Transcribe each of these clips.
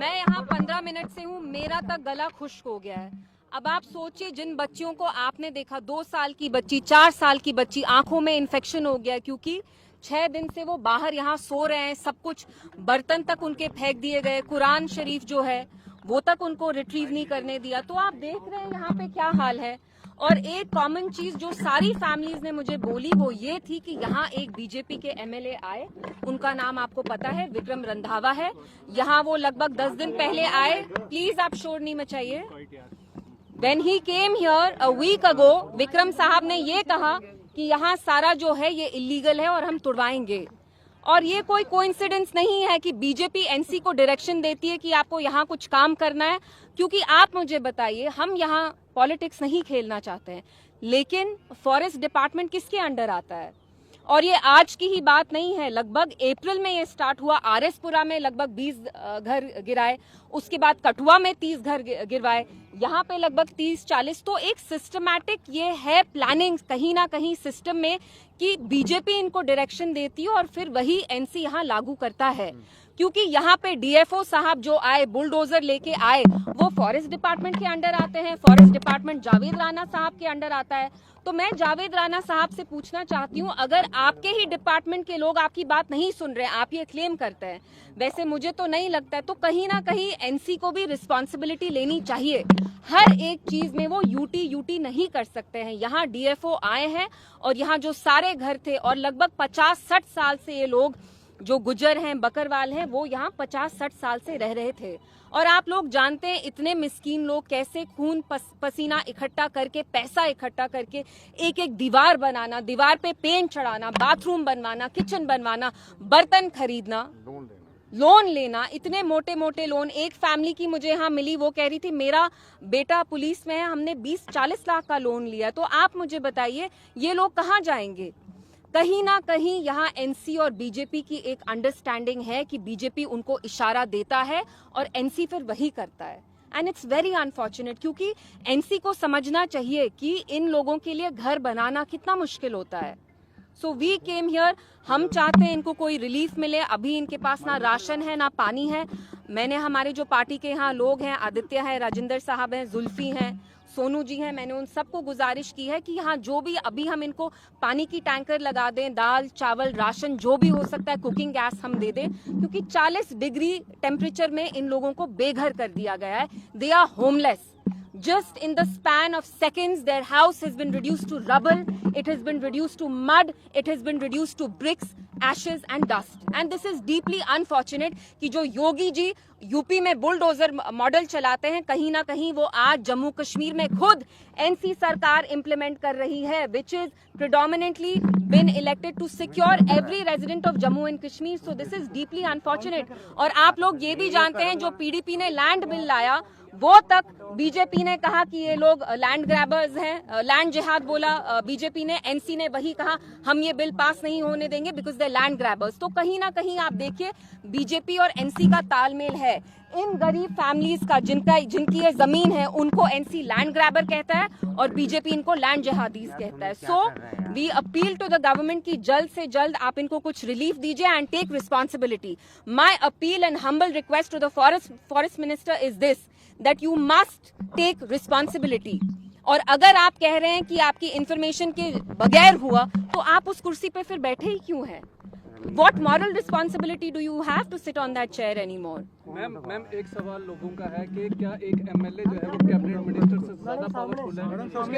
मैं यहाँ 15 मिनट से हूँ, मेरा तक गला खुश्क हो गया है। अब आप सोचिए, जिन बच्चियों को आपने देखा, 2 साल की बच्ची, 4 साल की बच्ची, आंखों में इन्फेक्शन हो गया क्योंकि 6 दिन से वो बाहर यहाँ सो रहे हैं। सब कुछ, बर्तन तक उनके फेंक दिए गए, कुरान शरीफ जो है वो तक उनको रिट्रीव नहीं करने दिया। तो आप देख रहे हैं यहाँ पे क्या हाल है। और एक कॉमन चीज जो सारी फैमिलीज ने मुझे बोली वो ये थी कि यहाँ एक बीजेपी के एमएलए आए, उनका नाम आपको पता है, विक्रम रंधावा है। यहाँ वो लगभग 10 दिन पहले आए। प्लीज आप शोर नहीं मचाइए। When he came here a week ago, Vikram साहब ने ये कहा कि यहाँ सारा जो है ये इलीगल है और हम तुड़वाएंगे। और ये कोई कोइंसिडेंस नहीं है कि बीजेपी एनसी को डायरेक्शन देती है कि आपको यहाँ कुछ काम करना है। क्योंकि आप मुझे बताइए, हम यहाँ पॉलिटिक्स नहीं खेलना चाहते हैं, लेकिन फॉरेस्ट डिपार्टमेंट किसके अंडर आता है? और ये आज की ही बात नहीं है, लगभग अप्रैल में ये स्टार्ट हुआ। आरएसपुरा में लगभग 20 घर गिराए, उसके बाद कठुआ में 30 घर गिरवाए, यहाँ पे लगभग 30-40। तो एक सिस्टमैटिक ये है प्लानिंग कहीं ना कहीं सिस्टम में कि बीजेपी इनको डायरेक्शन देती है और फिर वही एनसी यहाँ लागू करता है। क्योंकि यहाँ पे डीएफओ साहब जो आए, बुलडोजर लेके आए, वो फॉरेस्ट डिपार्टमेंट के अंडर आते हैं। फॉरेस्ट डिपार्टमेंट जावेद राणा साहब के अंडर आता है। तो मैं जावेद राणा साहब से पूछना चाहती हूँ, अगर आपके ही डिपार्टमेंट के लोग आपकी बात नहीं सुन रहे, आप ये क्लेम करते हैं, वैसे मुझे तो नहीं लगता है, तो कहीं ना कहीं एनसी को भी रिस्पॉन्सिबिलिटी लेनी चाहिए। हर एक चीज में वो यूटी नहीं कर सकते हैं। यहाँ डीएफओ आए हैं और यहाँ जो सारे घर थे, और लगभग 50-60 साल से ये लोग जो गुजर हैं, बकरवाल हैं, वो यहाँ 50-60 साल से रह रहे थे। और आप लोग जानते हैं इतने मिस्कीन लोग कैसे खून पसीना इकट्ठा करके, पैसा इकट्ठा करके एक एक दीवार बनाना, दीवार पे पेंट चढ़ाना, बाथरूम बनवाना, किचन बनवाना, बर्तन खरीदना, लोन लेना, इतने मोटे मोटे लोन। एक फैमिली की मुझे यहाँ मिली, वो कह रही थी मेरा बेटा पुलिस में है, हमने 20-40 लाख का लोन लिया। तो आप मुझे बताइए ये लोग कहाँ जाएंगे? कहीं ना कहीं यहाँ एनसी और बीजेपी की एक अंडरस्टैंडिंग है कि बीजेपी उनको इशारा देता है और एनसी फिर वही करता है। एंड इट्स वेरी अनफॉर्चुनेट, क्योंकि एनसी को समझना चाहिए कि इन लोगों के लिए घर बनाना कितना मुश्किल होता है। सो वी केम हियर, हम चाहते हैं इनको कोई रिलीफ मिले। अभी इनके पास ना राशन है ना पानी है। मैंने हमारे जो पार्टी के यहाँ लोग हैं, आदित्य है, राजेंद्र साहब हैं, जुल्फी हैं, सोनू जी हैं, मैंने उन सबको गुजारिश की है कि यहाँ जो भी अभी हम इनको पानी की टैंकर लगा दें, दाल चावल राशन जो भी हो सकता है, कुकिंग गैस हम दे दें, क्योंकि 40 डिग्री टेम्परेचर में इन लोगों को बेघर कर दिया गया है। They are homeless. Just in the span of seconds, their house has been reduced to rubble, it has been reduced to mud, it has been reduced to bricks, ashes and dust. And this is deeply unfortunate कि जो Yogi ji UP में bulldozer model चलाते हैं, कहीं ना कहीं वो आज जम्मू कश्मीर में खुद एनसी सरकार इम्प्लीमेंट कर रही है, which is predominantly been elected to secure every resident of Jammu and Kashmir. So this is deeply unfortunate. और आप लोग ये भी जानते हैं, जो पीडीपी ने लैंड बिल लाया, वो तक बीजेपी ने कहा कि ये लोग लैंड ग्रैबर्स हैं, लैंड जिहाद बोला बीजेपी ने, एनसी ने वही कहा हम ये बिल पास नहीं होने देंगे बिकॉज दे लैंड ग्रैबर्स। तो कहीं ना कहीं आप देखिए बीजेपी और एनसी का तालमेल है। इन गरीब फैमिलीज का जिनकी ये जमीन है, उनको एनसी लैंड ग्रैबर कहता है और बीजेपी इनको लैंड जिहादीज कहता है। So we appeal to the government की जल्द से जल्द आप इनको कुछ रिलीफ दीजिए and take responsibility. My appeal and humble request to the forest minister is this, that you must take responsibility. और अगर आप कह रहे हैं कि आपकी इंफॉर्मेशन के बगैर हुआ, तो आप उस कुर्सी पे फिर बैठे ही क्यों हैं? What moral responsibility do you have to sit on that chair anymore? Ma'am एक सवाल लोगों का है कि क्या एक एमएलए जो है वो कैबिनेट मिनिस्टर से ज्यादा पावरफुल है? उसके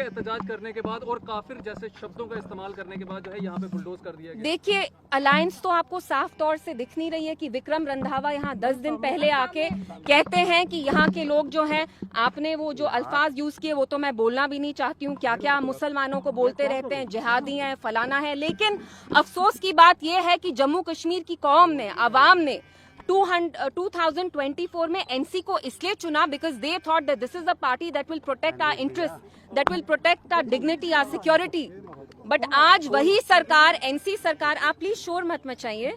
एहतजाज करने के बाद और काफिर जैसे शब्दों का इस्तेमाल करने के बाद जो है यहाँ पे बुलडोज कर दिया गया। देखिए, अलायंस तो आपको साफ तौर से दिख नहीं रही है कि विक्रम रंधावा यहाँ 10 दिन पहले आके कहते हैं कि यहाँ के लोग जो हैं, आपने वो जो अल्फाज यूज किए वो तो मैं बोलना भी नहीं चाहती हूँ, क्या क्या मुसलमानों को बोलते रहते हैं, जिहादी हैं, फलाना है। लेकिन अफसोस की बात यह है कि जम्मू कश्मीर की कौम ने, अवाम ने 2024 में एनसी को इसलिए चुना because they thought that this is a party that will protect our interest, that will protect our dignity, our security. But आज वही सरकार, एनसी सरकार, आप प्लीज शोर मत मचाइए,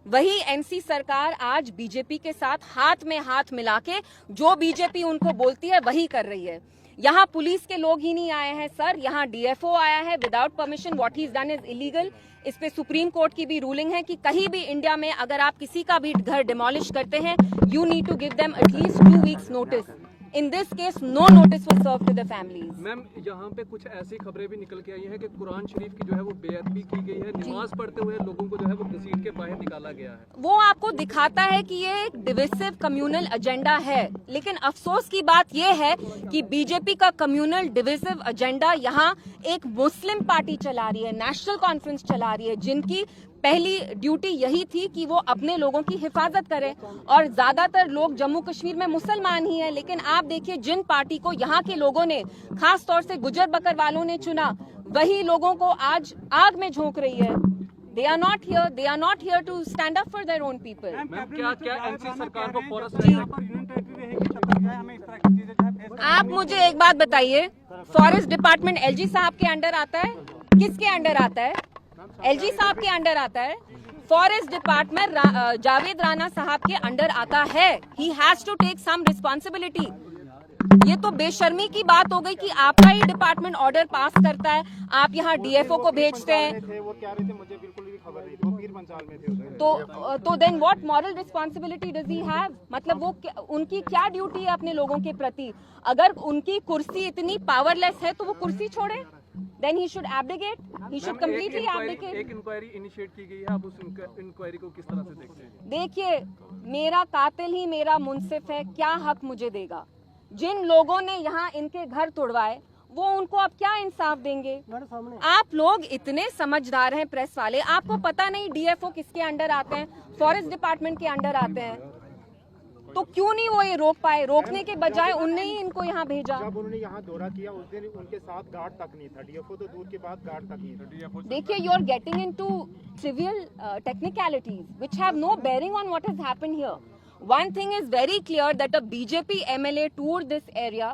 वही एनसी सरकार आज बीजेपी के साथ हाथ में हाथ मिला के जो बीजेपी उनको बोलती है वही कर रही है। यहाँ पुलिस के लोग ही नहीं आए हैं सर, यहाँ डीएफओ आया है without permission. What he is done is illegal. इस पे सुप्रीम कोर्ट की भी रूलिंग है कि कहीं भी इंडिया में अगर आप किसी का भी घर डिमोलिश करते हैं, you need to give them at least 2 weeks notice. In this case, no notice was served to the families. Ma'am यहाँ पे कुछ ऐसी खबरें भी निकल के आई हैं कि कुरान शरीफ की जो है वो बेअदबी की गई है, नमाज पढ़ते हुए लोगों को जो है वो घसीट के बाहर निकाला गया है। वो आपको दिखाता है कि ये एक डिविसिव कम्युनल एजेंडा है, लेकिन अफसोस की बात ये है कि बीजेपी का कम्युनल डिविसिव एजेंडा यहाँ एक मुस्लिम पार्टी चला रही है, नेशनल कॉन्फ्रेंस चला रही है, जिनकी पहली ड्यूटी यही थी कि वो अपने लोगों की हिफाजत करें, और ज्यादातर लोग जम्मू कश्मीर में मुसलमान ही हैं। लेकिन आप देखिए, जिन पार्टी को यहाँ के लोगों ने, खास तौर से गुजर बकर वालों ने चुना, वही लोगों को आज आग में झोंक रही है। They are not here to stand up for their own people. Ma'am क्या एनसी सरकार को फॉरेस्ट आप मुझे एक बात बताइए, फॉरेस्ट डिपार्टमेंट एलजी साहब के अंडर आता है? किसके अंडर आता है? एलजी साहब के अंडर आता है। फॉरेस्ट डिपार्टमेंट जावेद राणा साहब के अंडर आता है। He has to take some responsibility. ये तो बेशर्मी की बात हो गई कि आपका ही डिपार्टमेंट ऑर्डर पास करता है, आप यहाँ डीएफओ को भेजते हैं। वो क्या रहे थे, मुझे बिल्कुल भी खबर नहीं थी। वो पीर पंचाल में थे उधर। तो then what moral responsibility does he have? मतलब वो उनकी क्या ड्यूटी है अपने लोगों के प्रति? अगर उनकी कुर्सी इतनी पावरलेस है तो वो कुर्सी छोड़े। Then he should abdicate. He should completely abdicate. एक इंक्वायरी इनिशिएट की गई है, आप उस इंक्वायरी को किस तरह से देखते हैं? देखिए, मेरा कातिल ही मेरा मुंसिफ है, क्या हक मुझे देगा? जिन लोगों ने यहाँ इनके घर तोड़वाए, वो उनको अब क्या इंसाफ देंगे? आप लोग इतने समझदार हैं प्रेस वाले, आपको पता नहीं डीएफओ किसके अंडर आते हैं? फॉरेस्ट डिपार्टमेंट के अंडर आते हैं। तो क्यों नहीं वो ये रोक पाए? रोकने के बजाय उनने ही इनको यहाँ भेजा। जब उन्होंने यहाँ दौरा किया उस दिन उनके साथ गार्ड तक नहीं था, डीएफओ तो दूर के बाद गार्ड तक नहीं था। देखिए, you are getting into trivial technicalities which have no bearing on what has happened here. One thing is very clear that a BJP MLA toured this area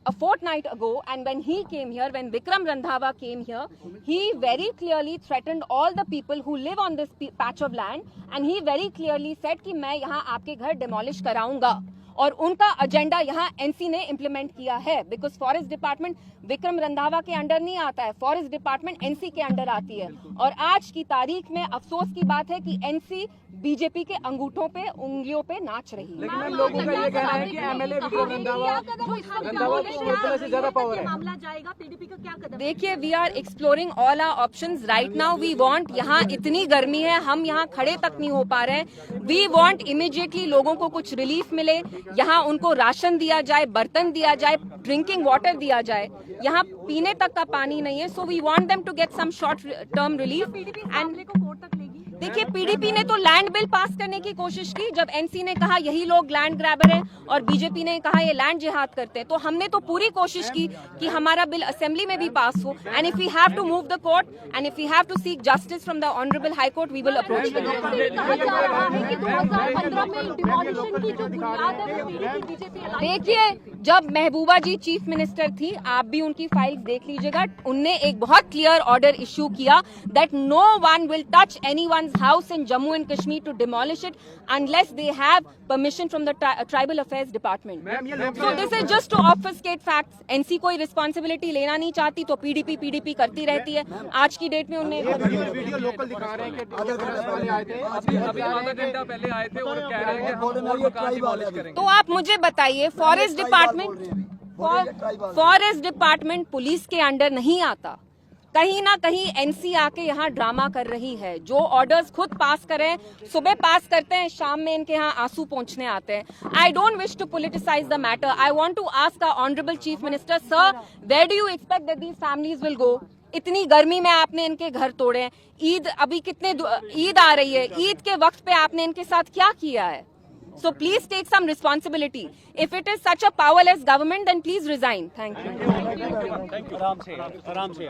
a fortnight ago, and when he came here, when Vikram Randhawa came here, he very clearly threatened all the people who live on this patch of land, and he very clearly said कि मैं यहाँ आपके घर demolish कराऊंगा। और उनका agenda यहाँ NC ने इम्प्लीमेंट किया है, because forest department Vikram Randhawa के अंडर नहीं आता है, फॉरेस्ट डिपार्टमेंट एनसी के अंडर आती है। और आज की तारीख में अफसोस की बात है कि एनसी बीजेपी के अंगूठों पे, उंगलियों पे नाच रही है। लेकिन लोगों का ये कहना है कि एमएलए विक्रम रंधावा को से ज्यादा पावर है। मामला जाएगा, पीडीपी का क्या कदम? देखिए, we are exploring all our options right now. We want, यहाँ इतनी गर्मी है, हम यहाँ खड़े तक नहीं हो पा रहे हैं। वी वांट इमीडिएटली लोगों को कुछ रिलीफ मिले, यहाँ उनको राशन दिया जाए, बर्तन दिया जाए, ड्रिंकिंग वाटर दिया जाए। यहाँ पीने तक का पानी नहीं है। So we want them to get some short term relief. And को कोर्ट तक लेगी। देखिए, पीडीपी ने तो लैंड बिल पास करने की कोशिश की, जब एनसी ने कहा यही लोग लैंड ग्रैबर हैं और बीजेपी ने कहा ये लैंड जिहाद करते हैं, तो हमने तो पूरी कोशिश की कि हमारा बिल असेंबली में भी पास हो। And if we have to move the court and if we have to seek justice from the honourable high court, we will approach the देखिए, जब महबूबा जी चीफ मिनिस्टर थी, आप भी उनकी फाइल्स देख लीजिएगा, उनने एक बहुत क्लियर ऑर्डर इश्यू किया that no one will touch anyone's house in Jammu and Kashmir to demolish it unless they have permission from the Tribal Affairs Department. So this is just to obfuscate facts. NC कोई responsibility लेना नहीं चाहती तो PDP करती रहती है। आज की डेट में उन्हें वीडियो लोकल दिखा रहे हैं कि पहले आए थे, अभी आधा घंटा पहले आए थे और कह रहे हैं कि हम और मकान डिमोलिश करेंगे। तो आप मुझे बताइए, फॉरेस्ट डिपार्टमेंट पुलिस के अंडर नहीं आता। कहीं ना कहीं एनसी आके यहाँ ड्रामा कर रही है। जो ऑर्डर्स खुद पास करें, सुबह पास करते हैं, शाम में इनके यहाँ आंसू पहुंचने आते हैं। I don't wish to politicise the matter. I want to ask our honourable chief minister, sir, where do you expect that these families will go? इतनी गर्मी में आपने इनके घर तोड़े हैं। ईद अभी ईद आ रही है, ईद के वक्त पे आपने इनके साथ क्या किया है? So please take some responsibility. If it is such a powerless government, then please resign. Thank you. आराम से